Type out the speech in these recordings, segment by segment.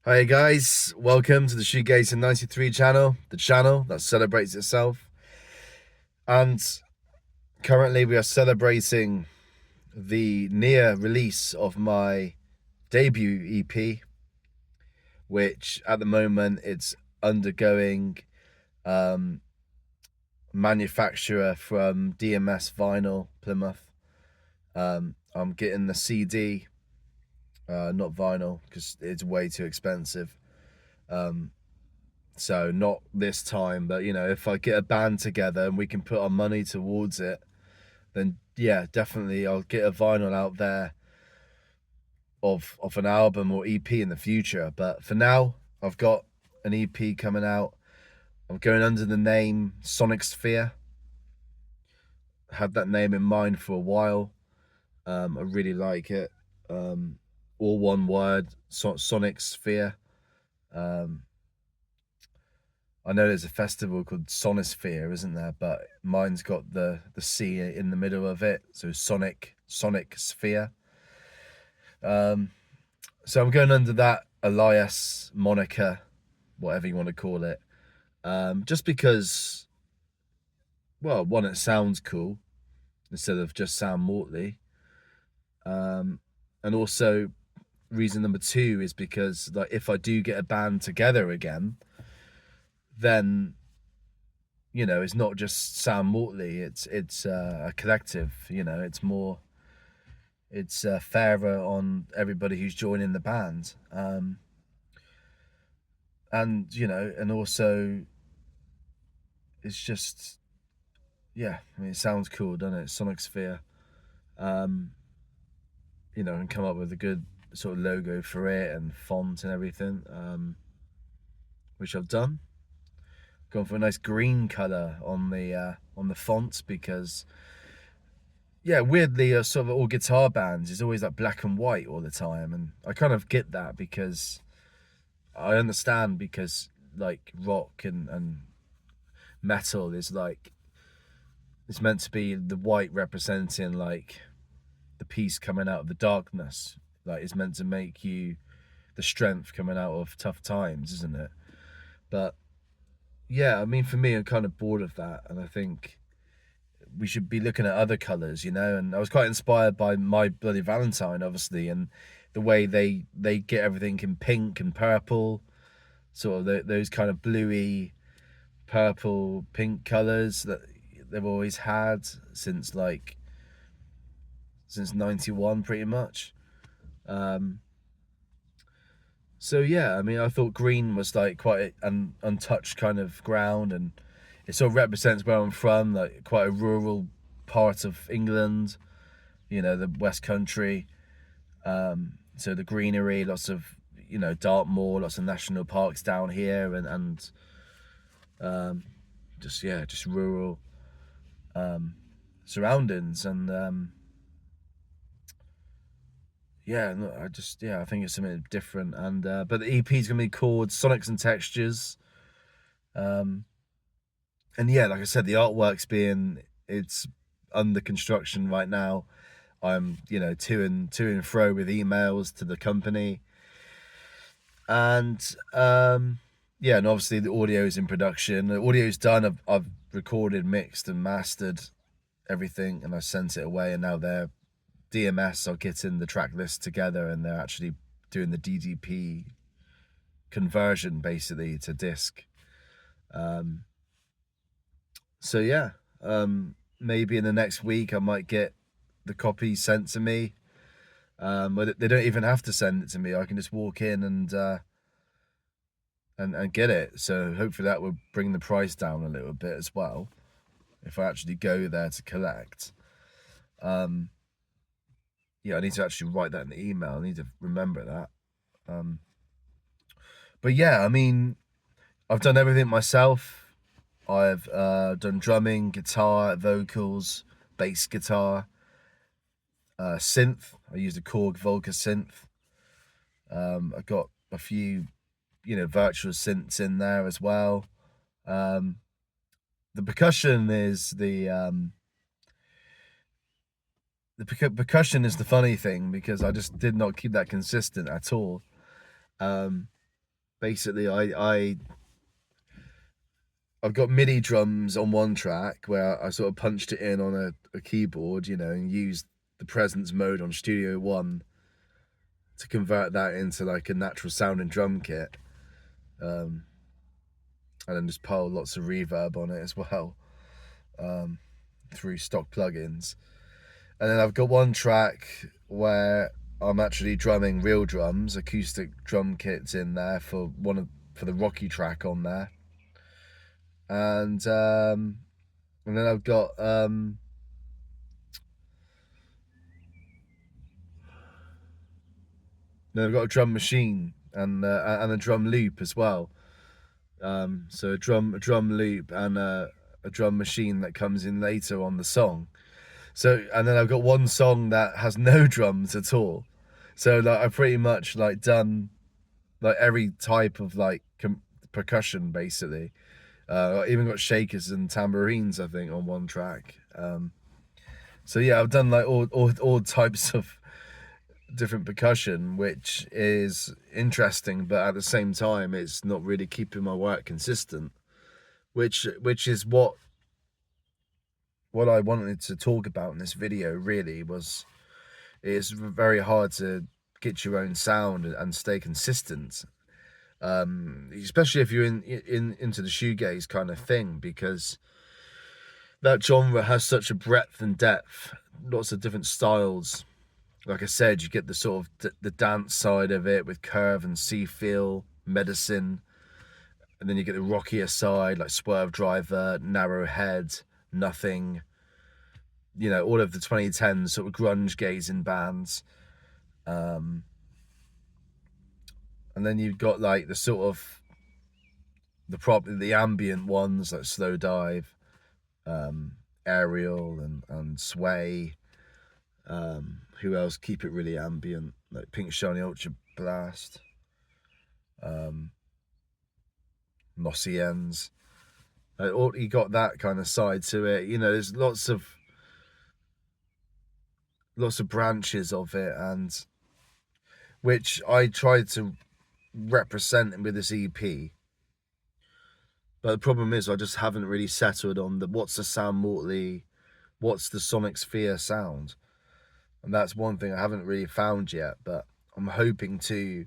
Hi guys, welcome to the Shoegazing 93 channel, the channel that celebrates itself. And currently we are celebrating the near release of my debut EP, which at the moment it's undergoing manufacturer from DMS Vinyl, Plymouth. I'm getting the CD, not vinyl, because it's way too expensive. So not this time, but if I get a band together and we can put our money towards it, then yeah, definitely I'll get a vinyl out there of an album or EP in the future. But for now, I've got an EP coming out. I'm going under the name Sonicsphere. Had that name in mind for a while. I really like it. All one word, Sonicsphere. I know there's a festival called Sonicsphere, isn't there? But mine's got the C in the middle of it, so Sonic Sphere. So I'm going under that alias, moniker, whatever you want to call it, just because, well, one, it sounds cool instead of just Sam Mortley, and also reason number two is because, like, if I do get a band together again, then it's not just Sam Mortley. It's a collective. It's fairer on everybody who's joining the band. And also it's just, yeah. I mean, it sounds cool, doesn't it? Sonicsphere. And come up with a good sort of logo for it and font and everything. Which I've done. Gone for a nice green color on the fonts because, yeah, weirdly, sort of all guitar bands is always like black and white all the time, and I kind of get that because I understand, because like rock and metal is like, it's meant to be the white representing like the peace coming out of the darkness, like it's meant to make you the strength coming out of tough times, isn't it? But yeah, I mean, for me, I'm kind of bored of that, and I think we should be looking at other colors, and I was quite inspired by My Bloody Valentine, obviously, and the way they get everything in pink and purple, sort of those kind of bluey purple pink colors that they've always had since 91 pretty much. So yeah, I mean, I thought green was like quite an untouched kind of ground, and it sort of represents where I'm from, like quite a rural part of England, the West Country. So the greenery, lots of, Dartmoor, lots of national parks down here, and just rural surroundings, and yeah, no, I think it's something different, and but the EP is gonna be called Sonics and Textures. And yeah, like I said, the artwork's it's under construction right now. I'm to and fro with emails to the company, and yeah, and obviously the audio's in production. The audio's done. I've recorded, mixed, and mastered everything, and I sent it away, and now they're DMS are getting the track list together, and they're actually doing the DDP conversion basically to disc. So yeah, maybe in the next week I might get the copy sent to me. But they don't even have to send it to me. I can just walk in and get it. So hopefully that will bring the price down a little bit as well, if I actually go there to collect. Yeah, I need to actually write that in the email. I need to remember that. But yeah, I mean, I've done everything myself. I've done drumming, guitar, vocals, bass guitar, synth. I used a Korg Volca synth. I got a few, virtual synths in there as well. The percussion is the funny thing, because I just did not keep that consistent at all. basically I've got MIDI drums on one track where I sort of punched it in on a keyboard, you know, and used the presence mode on Studio One to convert that into like a natural sounding drum kit, and then just piled lots of reverb on it as well, through stock plugins. And then I've got one track where I'm actually drumming real drums, acoustic drum kits in there for the Rocky track on there. And then I've got then I've got a drum machine and a drum loop as well. So a drum loop and a drum machine that comes in later on the song. So, and then I've got one song that has no drums at all. So like I've pretty much like done like every type of like percussion basically. I even got shakers and tambourines, I think, on one track. So yeah, I've done like all types of different percussion, which is interesting, but at the same time, it's not really keeping my work consistent, which is what I wanted to talk about in this video. Really, it's very hard to get your own sound and stay consistent. Especially if you're into the shoegaze kind of thing, because that genre has such a breadth and depth, lots of different styles. Like I said, you get the sort of the dance side of it with Curve and C-Feel, Medicine, and then you get the rockier side like Swerve Driver, Narrow Head, Nothing, you know, all of the 2010s sort of grunge gazing bands. And then you've got like the sort of the ambient ones like Slow Dive, Aerial and Sway. Who else keep it really ambient? Like Pink Shiny Ultra Blast, Mossy Ends. You got that kind of side to it. You know, there's lots of branches of it, and which I tried to represent with this EP. But the problem is I just haven't really settled on what's the Sam Mortley, what's the Sonicsphere sound. And that's one thing I haven't really found yet, but I'm hoping to,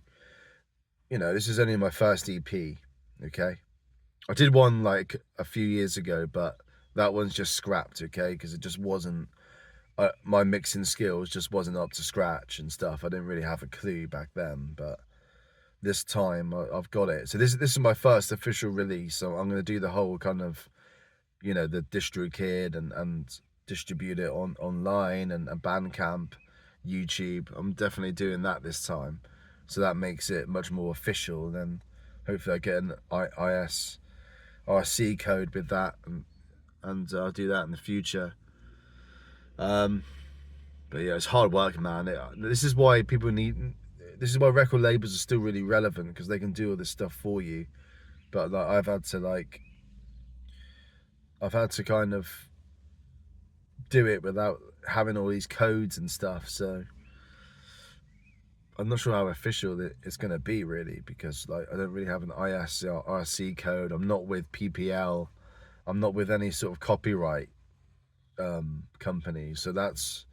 you know, this is only my first EP, okay? I did one like a few years ago, but that one's just scrapped, okay? Because it just wasn't, my mixing skills just wasn't up to scratch and stuff. I didn't really have a clue back then, but this time I've got it. So this is my first official release, so I'm going to do the whole kind of, you know, the DistroKid and distribute it online and Bandcamp, YouTube. I'm definitely doing that this time, so that makes it much more official. Then hopefully I get an IRC code with that, and I'll do that in the future. But yeah, it's hard work, man. This is why record labels are still really relevant, because they can do all this stuff for you. But like I've had to kind of do it without having all these codes and stuff, so I'm not sure how official it's going to be really, because like I don't really have an IRC code. I'm not with PPL, I'm not with any sort of copyright company, so that's,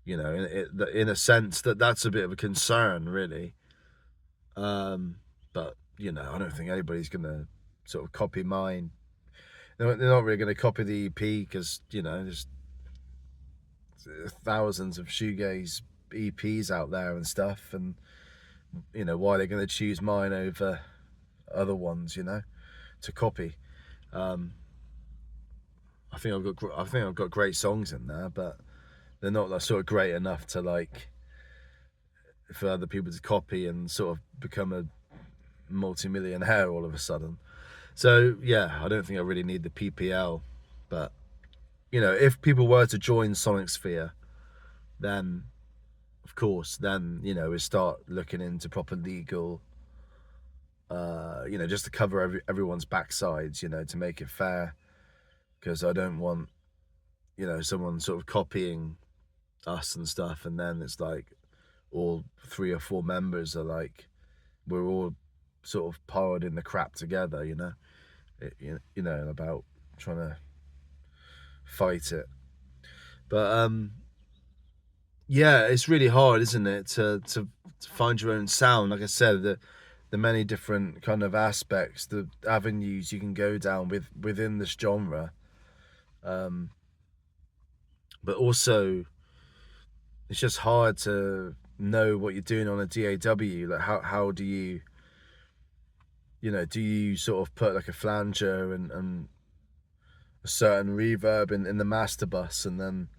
you know, in a sense that's a bit of a concern really. But you know, I don't think anybody's going to sort of copy mine. They're not really going to copy the EP, because, you know, there's thousands of shoegaze EPs out there and stuff, and you know, why they're going to choose mine over other ones, you know, to copy. I think I've got great songs in there, but they're not like sort of great enough to like for other people to copy and sort of become a multi-millionaire all of a sudden. So yeah, I don't think I really need the PPL, but you know, if people were to join Sonicsphere, then of course, then, you know, we start looking into proper legal, you know, just to cover everyone's backsides, you know, to make it fair, because I don't want, you know, someone sort of copying us and stuff, and then it's like all 3 or 4 members are like, we're all sort of piled in the crap together, you know. You know, about trying to fight it. But yeah, it's really hard, isn't it, to find your own sound. Like I said, the many different kind of aspects, the avenues you can go down within this genre. But also, it's just hard to know what you're doing on a DAW. Like how do you, you know, do you sort of put like a flanger and a certain reverb in the master bus, and then,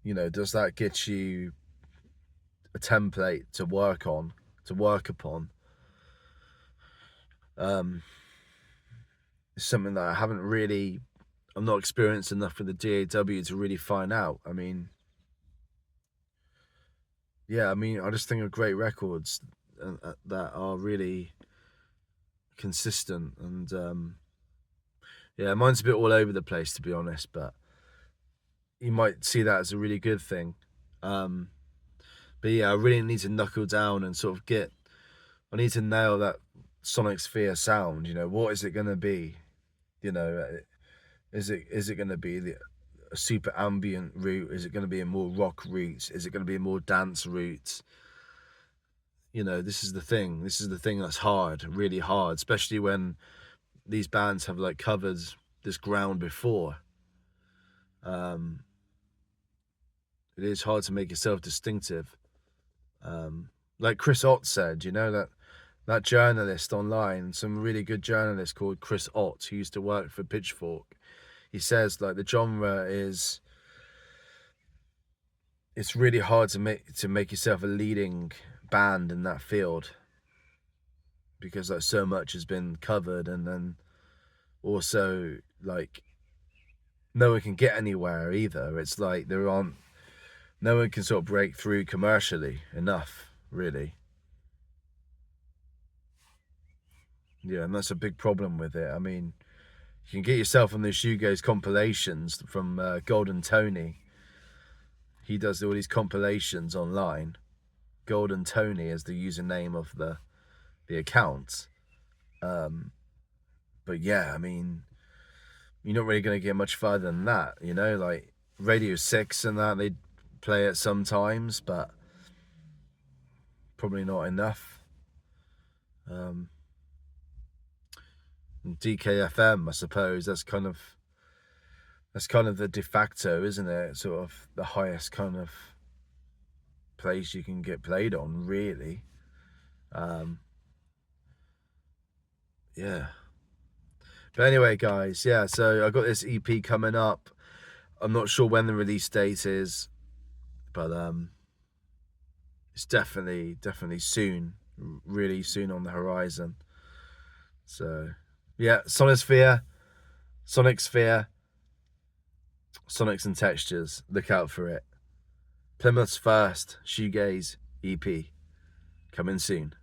you know, does that get you a template to work upon? It's something that I'm not experienced enough with the DAW to really find out. I mean, yeah, I mean, I just think of great records that are really consistent, and yeah, mine's a bit all over the place, to be honest, but you might see that as a really good thing. But yeah, I really need to knuckle down and sort of I need to nail that Sonicsphere sound. You know, what is it going to be? You know, is it going to be a super ambient route? Is it going to be a more rock route? Is it going to be a more dance route? You know, this is the thing. This is the thing that's hard, really hard, especially when these bands have like covered this ground before. It is hard to make yourself distinctive. Like Chris Ott said, you know, that journalist online, some really good journalist called Chris Ott, who used to work for Pitchfork. He says like the genre it's really hard to make yourself a leading band in that field, because like so much has been covered, and then also like no one can get anywhere either. It's like no one can sort of break through commercially enough, really. Yeah, and that's a big problem with it. I mean, you can get yourself on the shoegaze compilations from Golden Tony. He does all these compilations online. Golden Tony is the username of the account. But yeah, I mean, you're not really going to get much further than that, you know, like Radio 6 and that, they play it sometimes, but probably not enough. DKFM, I suppose, that's kind of the de facto, isn't it? Sort of the highest kind of place you can get played on, really. Yeah. But anyway, guys, yeah, so I got this EP coming up. I'm not sure when the release date is, but it's definitely soon, really soon on the horizon. So yeah, Sonicsphere, Sonics and Textures, look out for it. Plymouth's first shoegaze EP, coming soon.